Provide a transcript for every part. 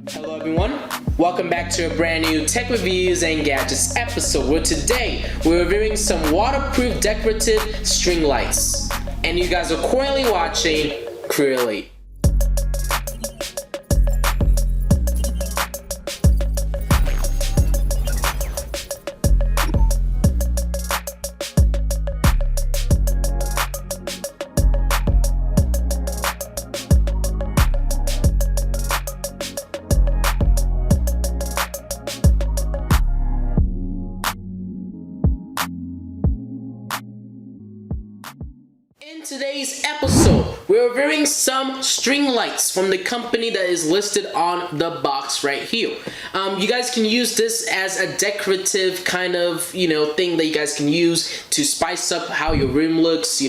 Hello everyone, welcome back to a brand new Tech Reviews and Gadgets episode where today we're reviewing some waterproof decorative string lights. And you guys are currently watching CrewElite. In today's episode, we're reviewing some string lights from the company that is listed on the box right here. You guys can use this as a decorative kind of, thing that you guys can use to spice up how your room looks,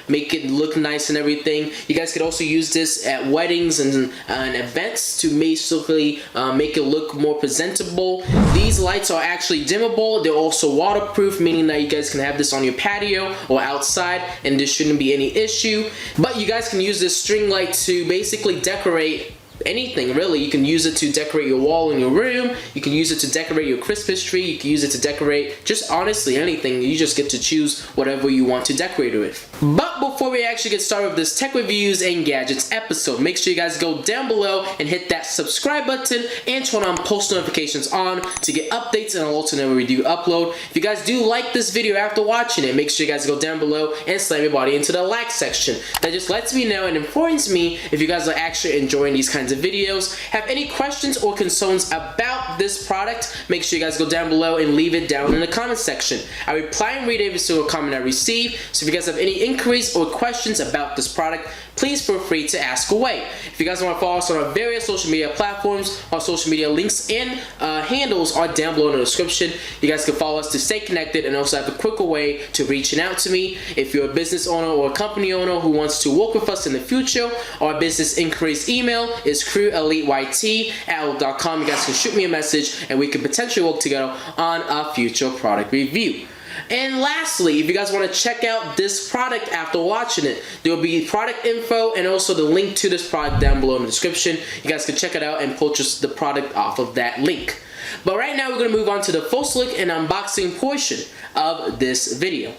make it look nice and everything. You guys could also use this at weddings and events to basically make it look more presentable. These lights are actually dimmable. They're also waterproof, meaning that you guys can have this on your patio or outside and there shouldn't be any issue. But you guys can use this string light to basically decorate anything, really. You can use it to decorate your wall in your room. You can use it to decorate your Christmas tree. You can use it to decorate just honestly anything. You just get to choose whatever you want to decorate it with. But before we actually get started with this Tech Reviews and Gadgets episode, make sure you guys go down below and hit that subscribe button and turn on post notifications on to get updates and alerts whenever we do upload. If you guys do like this video after watching it, make sure you guys go down below and slam your body into the like section. That just lets me know and informs me if you guys are actually enjoying these kinds of videos. Have any questions or concerns about this product, make sure you guys go down below and leave it down in the comment section. I reply and read every single comment I receive, so if you guys have any inquiries or questions about this product, please feel free to ask away. If you guys want to follow us on our various social media platforms, our social media links and handles are down below in the description. You guys can follow us to stay connected and also have a quicker way to reaching out to me. If you're a business owner or a company owner who wants to work with us in the future, our business inquiries email is CrewEliteYT@outlook.com. You guys can shoot me a message and we can potentially work together on a future product review. And lastly, if you guys want to check out this product after watching it, there will be product info and also the link to this product down below in the description. You guys can check it out and purchase the product off of that link. But right now we're going to move on to the first look and unboxing portion of this video.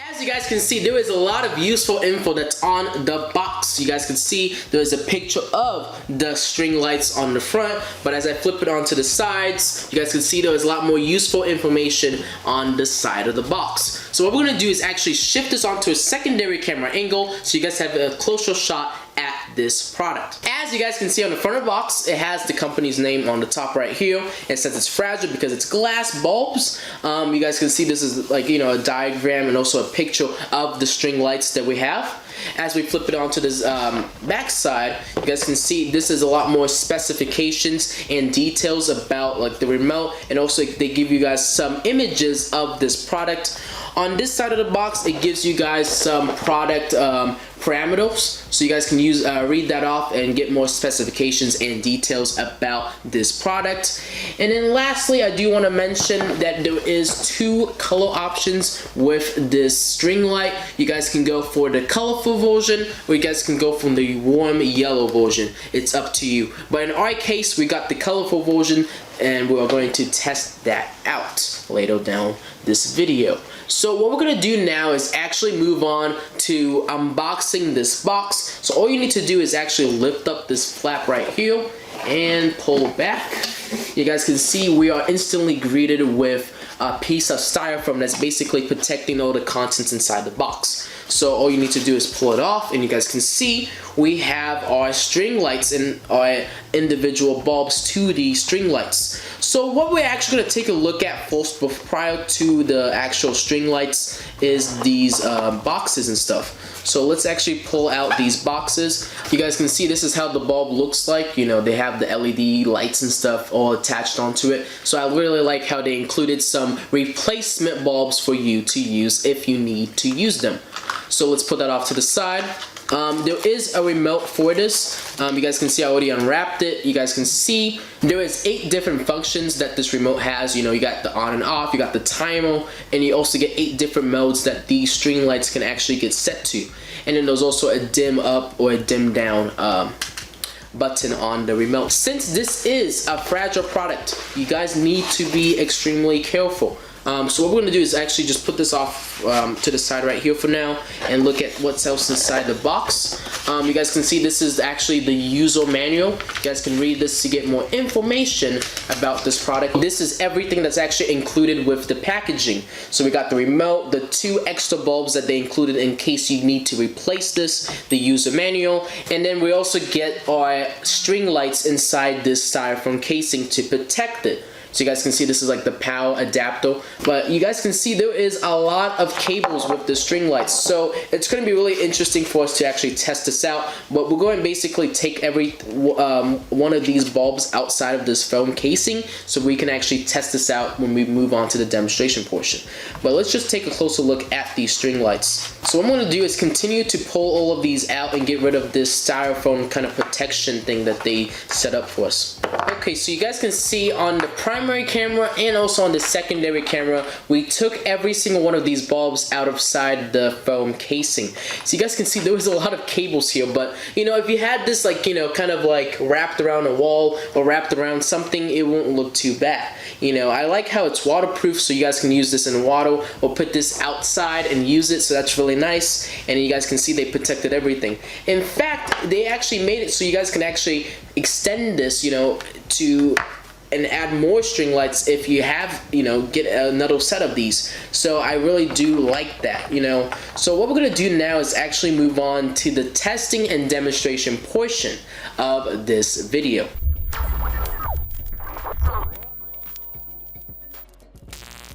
As you guys can see, there is a lot of useful info that's on the box. You guys can see there is a picture of the string lights on the front, but as I flip it onto the sides, you guys can see there is a lot more useful information on the side of the box. So what we're going to do is actually shift this onto a secondary camera angle so you guys have a closer shot at this product. As you guys can see on the front of the box, it has the company's name on the top right here. It says it's fragile because it's glass bulbs. You guys can see this is like, a diagram and also a picture of the string lights that we have. As we flip it onto this back side, you guys can see this is a lot more specifications and details about like the remote, and also they give you guys some images of this product. On this side of the box, it gives you guys some product parameters, so you guys can read that off and get more specifications and details about this product. And then lastly, I do want to mention that there is 2 color options with this string light. You guys can go for the colorful version, or you guys can go from the warm yellow version. It's up to you. But in our case, we got the colorful version, and we are going to test that out later down this video. So what we're going to do now is actually move on to unboxing this box. So all you need to do is actually lift up this flap right here and pull back. You guys can see we are instantly greeted with a piece of styrofoam that's basically protecting all the contents inside the box. So all you need to do is pull it off, and you guys can see we have our string lights and our individual bulbs to the string lights. So what we're actually going to take a look at first prior to the actual string lights is these boxes and stuff. So let's actually pull out these boxes. You guys can see this is how the bulb looks like. They have the LED lights and stuff all attached onto it. So I really like how they included some replacement bulbs for you to use if you need to use them. So let's put that off to the side. There is a remote for this. You guys can see I already unwrapped it. You guys can see there is 8 different functions that this remote has. You know, you got the on and off, you got the timer, and you also get 8 different modes that these string lights can actually get set to. And then there's also a dim up or a dim down button on the remote. Since this is a fragile product, you guys need to be extremely careful. So what we're going to do is actually just put this off to the side right here for now and look at what's else inside the box. You guys can see this is actually the user manual. You guys can read this to get more information about this product. This is everything that's actually included with the packaging. So we got the remote, the 2 extra bulbs that they included in case you need to replace this, the user manual, and then we also get our string lights inside this styrofoam casing to protect it. So you guys can see this is like the power adapter, but you guys can see there is a lot of cables with the string lights. So it's going to be really interesting for us to actually test this out. But we're going to basically take every one of these bulbs outside of this foam casing so we can actually test this out when we move on to the demonstration portion. But let's just take a closer look at these string lights. So what I'm going to do is continue to pull all of these out and get rid of this styrofoam kind of protection thing that they set up for us. Okay, so you guys can see on the primary camera and also on the secondary camera, we took every single one of these bulbs out of the foam casing. So you guys can see there was a lot of cables here, but you know, if you had this like, you know, kind of like wrapped around a wall or wrapped around something, it won't look too bad. You know, I like how it's waterproof, so you guys can use this in water or put this outside and use it, so that's really nice. And you guys can see they protected everything. In fact, they actually made it so you guys can actually extend this, you know, to and add more string lights if you have, you know, get another set of these. So I really do like that, you know. So what we're gonna do now is actually move on to the testing and demonstration portion of this video.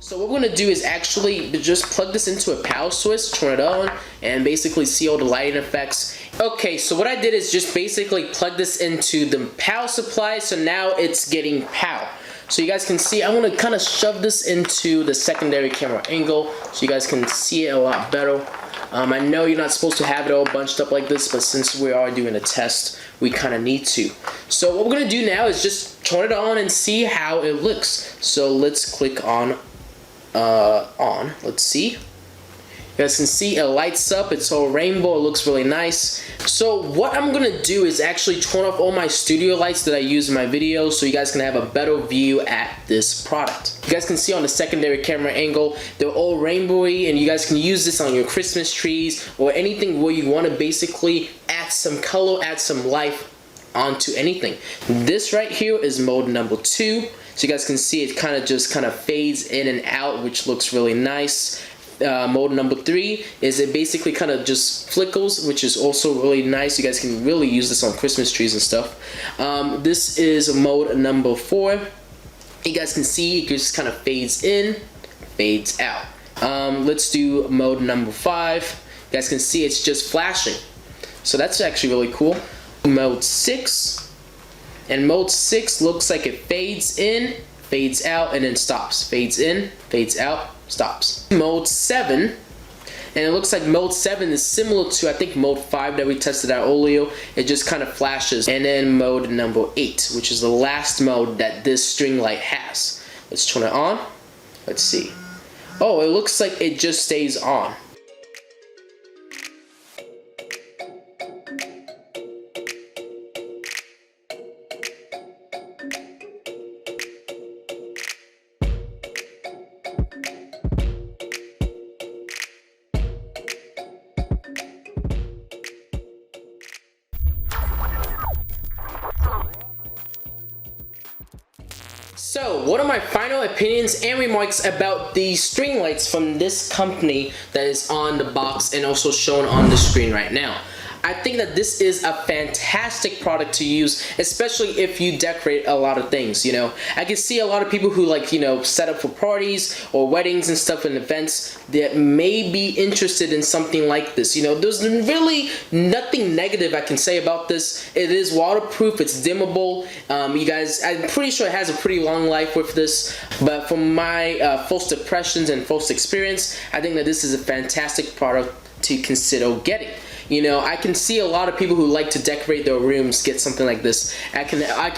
So what we're going to do is actually just plug this into a power source, turn it on, and basically see all the lighting effects. Okay, so what I did is just basically plug this into the power supply, so now it's getting power. So you guys can see, I want to kind of shove this into the secondary camera angle so you guys can see it a lot better. I know you're not supposed to have it all bunched up like this, but since we are doing a test, we kind of need to. So what we're going to do now is just turn it on and see how it looks. So let's click on let's see. You guys can see it lights up, it's all rainbow, it looks really nice. So what I'm gonna do is actually turn off all my studio lights that I use in my videos so you guys can have a better view at this product. You guys can see on the secondary camera angle, they're all rainbowy, and you guys can use this on your Christmas trees or anything where you want to basically add some color, add some life onto anything. This right here is mode number 2. So you guys can see it kind of fades in and out, which looks really nice. Mode number 3 is it basically kind of just flickers, which is also really nice. You guys can really use this on Christmas trees and stuff. This is mode number 4. You guys can see it just kind of fades in, fades out. Let's do mode number 5. You guys can see it's just flashing. So that's actually really cool. Mode 6. And mode 6 looks like it fades in, fades out, and then stops. Fades in, fades out, stops. Mode 7, and it looks like mode 7 is similar to, I think, mode 5 that we tested out earlier. It just kind of flashes. And then mode number 8, which is the last mode that this string light has. Let's turn it on. Let's see. Oh, it looks like it just stays on. So, what are my final opinions and remarks about the string lights from this company that is on the box and also shown on the screen right now? I think that this is a fantastic product to use, especially if you decorate a lot of things, you know. I can see a lot of people who like, you know, set up for parties or weddings and stuff and events that may be interested in something like this. You know, there's really nothing negative I can say about this. It is waterproof, it's dimmable. You guys, I'm pretty sure it has a pretty long life with this, but from my first impressions and first experience, I think that this is a fantastic product to consider getting. You know, I can see a lot of people who like to decorate their rooms get something like this. I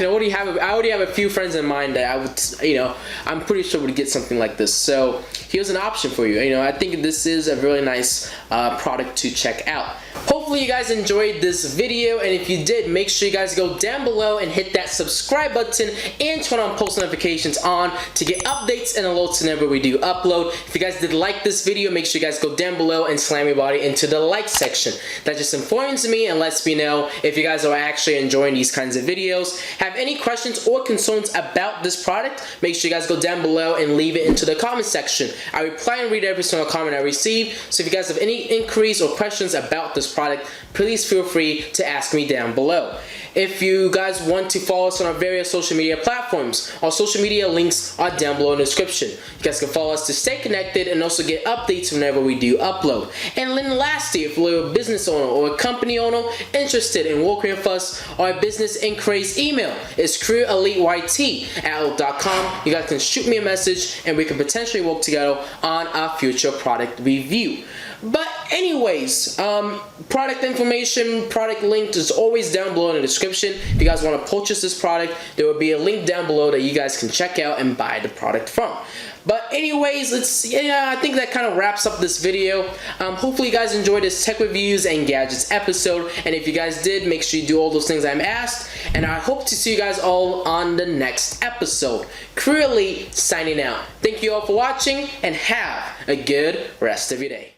already have a few friends in mind that I would, you know, I'm pretty sure would get something like this. So here's an option for you. You know, I think this is a really nice product to check out. Hopefully you guys enjoyed this video, and if you did, make sure you guys go down below and hit that subscribe button and turn on post notifications on to get updates and alerts whenever we do upload. If you guys did like this video, make sure you guys go down below and slam your body into the like section. That just informs me and lets me know if you guys are actually enjoying these kinds of videos. Have any questions or concerns about this product, make sure you guys go down below and leave it into the comment section. I reply and read every single comment I receive, so if you guys have any inquiries or questions about this product, please feel free to ask me down below. If you guys want to follow us on our various social media platforms, our social media links are down below in the description. You guys can follow us to stay connected and also get updates whenever we do upload. And then lastly, if you're a business owner or a company owner interested in working with us, our business inquiries email is CrewEliteYT@outlook.com. You guys can shoot me a message and we can potentially work together on a future product review. But anyways, product information, product link is always down below in the description. If you guys want to purchase this product, there will be a link down below that you guys can check out and buy the product from. But anyways, I think that kind of wraps up this video. Hopefully you guys enjoyed this tech reviews and gadgets episode, and if you guys did, make sure you do all those things I'm asked, and I hope to see you guys all on the next episode. CrewElite signing out. Thank you all for watching, and have a good rest of your day.